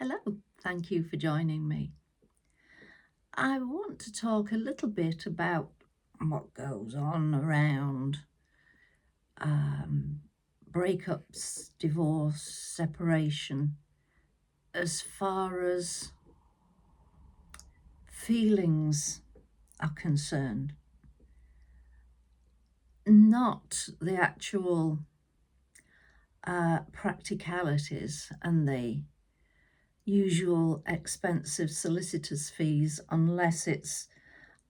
Hello, thank you for joining me. I want to talk a little bit about what goes on around um, breakups, divorce, separation, as far as feelings are concerned, not the actual practicalities and the usual expensive solicitors' fees, unless it's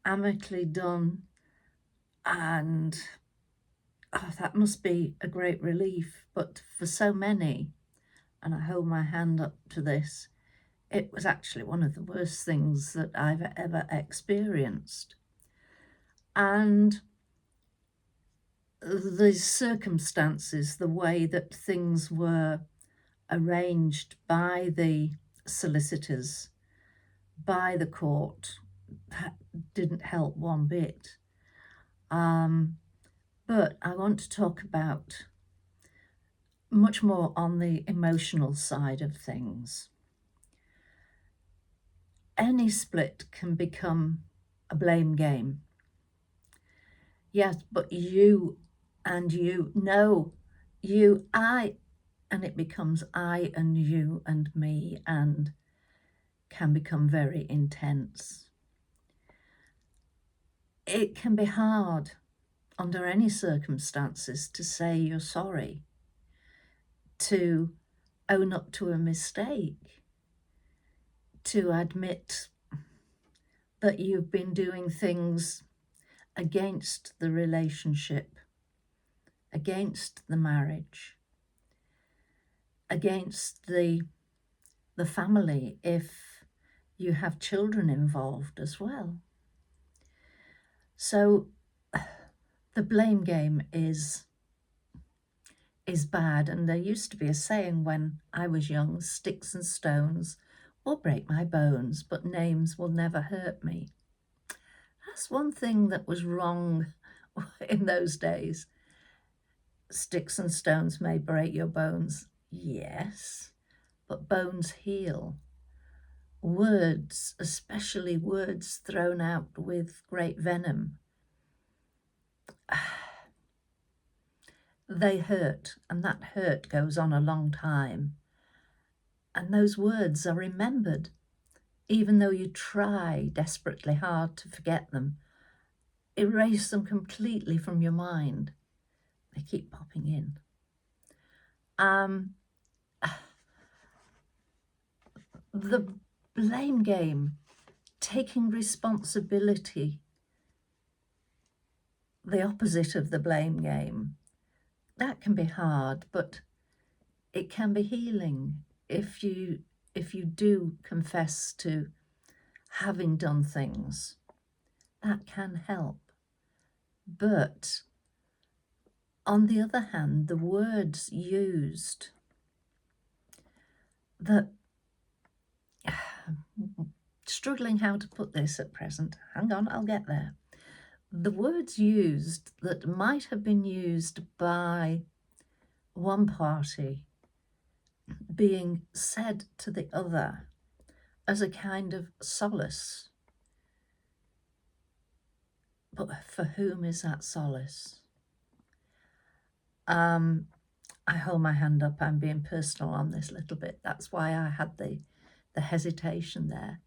amicably done and that must be a great relief. But for so many, and I hold my hand up to this, it was actually one of the worst things that I've ever experienced. And the circumstances, the way that things were arranged by the solicitors, by the court, that didn't help one bit. But I want to talk about much more on the emotional side of things. Any split can become a blame game. Yes, but you and you, no, you, I, and it becomes I and you and me, and can become very intense. It can be hard under any circumstances to say you're sorry, to own up to a mistake, to admit that you've been doing things against the relationship, against the marriage, against the family if you have children involved as well. So the blame game is bad. And there used to be a saying when I was young: sticks and stones will break my bones, but names will never hurt me. That's one thing that was wrong in those days. Sticks and stones may break your bones, yes, but bones heal. Words, especially words thrown out with great venom, they hurt, and that hurt goes on a long time. And those words are remembered, even though you try desperately hard to forget them. Erase them completely from your mind. They keep popping in. The blame game, taking responsibility, the opposite of the blame game, that can be hard, but it can be healing if you do confess to having done things. That can help. But on the other hand, the words used that struggling how to put this at present. Hang on, I'll get there. The words used that might have been used by one party being said to the other as a kind of solace. But for whom is that solace? I hold my hand up. I'm being personal on this little bit. That's why I had the hesitation there.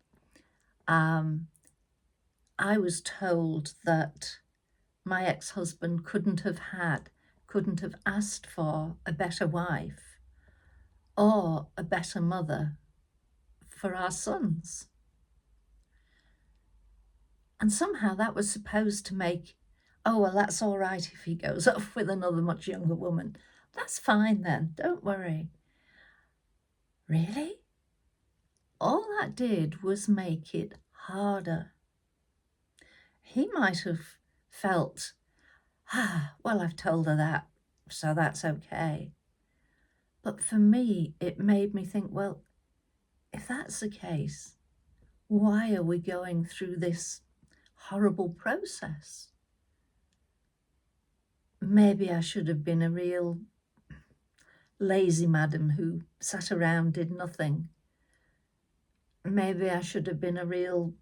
I was told that my ex-husband couldn't have asked for a better wife or a better mother for our sons. And somehow that was supposed to make, oh, well, that's all right if he goes off with another much younger woman. That's fine then, don't worry. Really? All that did was make it harder. He might have felt, well, I've told her that, so that's okay. But for me, it made me think, well, if that's the case, why are we going through this horrible process? Maybe I should have been a real lazy madam who sat around, did nothing, maybe I should have been a real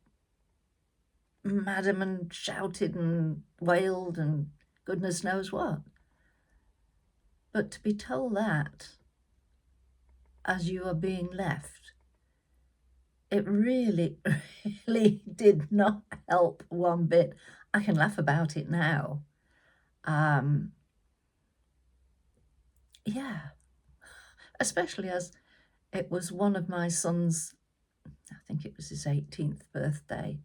madam and shouted and wailed and goodness knows what. But to be told that as you are being left, it really, really did not help one bit. I can laugh about it now. Yeah, especially as it was one of my son's, I think it was his 18th birthday,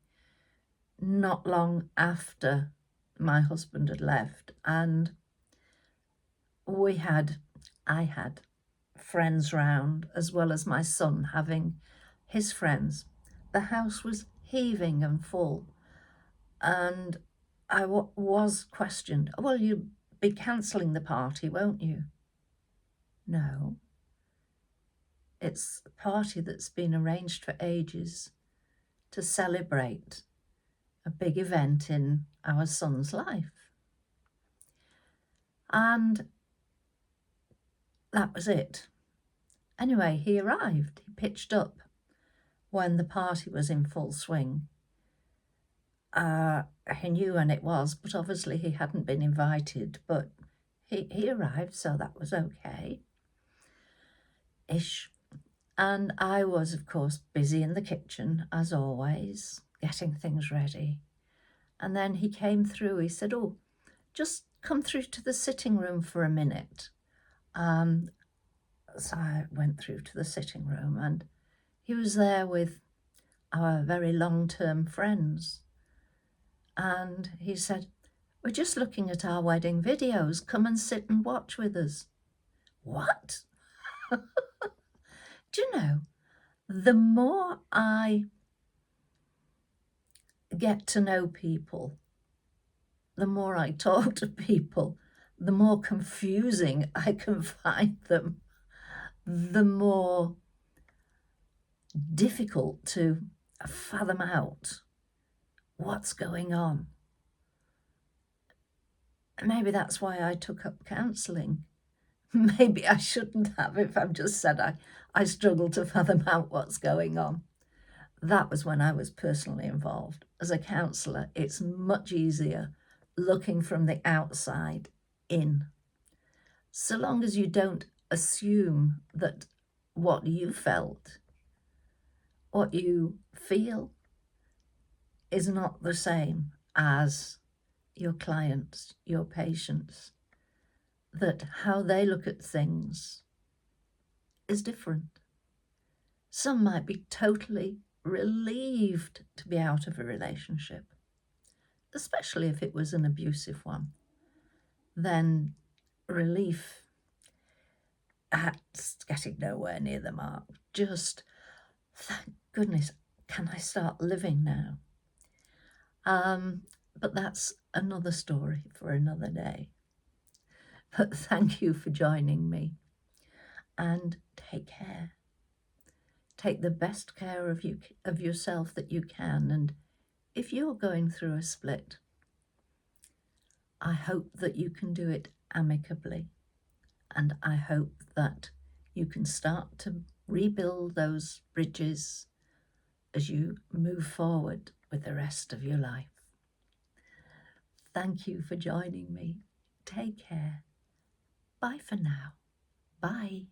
not long after my husband had left. And I had friends round, as well as my son having his friends. The house was heaving and full, and I was questioned. Well, you'll be cancelling the party, won't you? No. It's a party that's been arranged for ages to celebrate a big event in our son's life. And that was it. Anyway, he arrived. He pitched up when the party was in full swing. He knew when it was, but obviously he hadn't been invited. But he arrived, so that was okay. Ish. And I was, of course, busy in the kitchen, as always, getting things ready. And then he came through. He said, "Oh, just come through to the sitting room for a minute." So I went through to the sitting room, and he was there with our very long-term friends. And he said, "We're just looking at our wedding videos. Come and sit and watch with us." What? Do you know, the more I get to know people, the more I talk to people, the more confusing I can find them, the more difficult to fathom out what's going on. Maybe that's why I took up counselling. Maybe I shouldn't have if I've just said I struggle to fathom out what's going on. That was when I was personally involved. As a counsellor, it's much easier looking from the outside in. So long as you don't assume that what you felt, what you feel, is not the same as your clients, your patients, that how they look at things is different. Some might be totally relieved to be out of a relationship, especially if it was an abusive one. Then relief at getting nowhere near the mark. Just, thank goodness, can I start living now? But that's another story for another day. But thank you for joining me, and take care. Take the best care of yourself that you can. And if you're going through a split, I hope that you can do it amicably. And I hope that you can start to rebuild those bridges as you move forward with the rest of your life. Thank you for joining me. Take care. Bye for now. Bye.